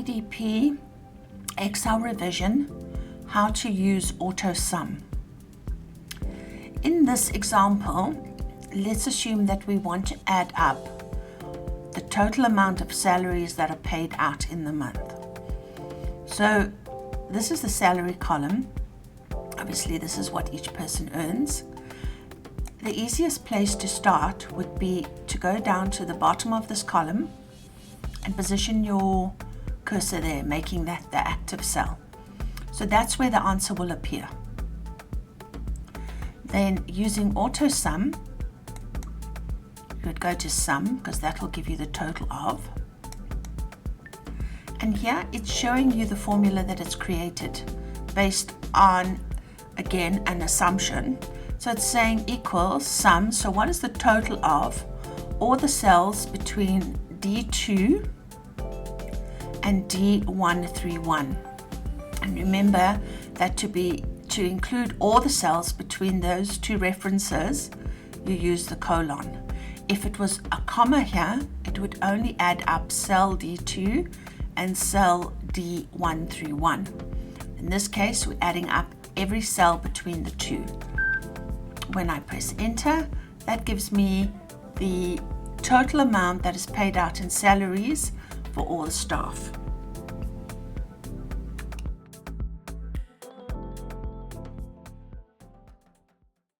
BDP Excel revision, how to use AutoSum. In this example, let's assume that we want to add up the total amount of salaries that are paid out in the month. So this is the salary column. Obviously, this is what each person earns. The easiest place to start would be to go down to the bottom of this column and position your cursor there, making that the active cell. So that's where the answer will appear. Then using AutoSum, you would go to sum, because that will give you the total of. And here it's showing you the formula that it's created based on, again, an assumption. So it's saying equals sum. So what is the total of all the cells between D2 and D131? And remember that to include all the cells between those two references, you use the colon. If it was a comma here, it would only add up cell D2 and cell D131. In this case, we're adding up every cell between the two. When I press enter, that gives me the total amount that is paid out in salaries for all the staff.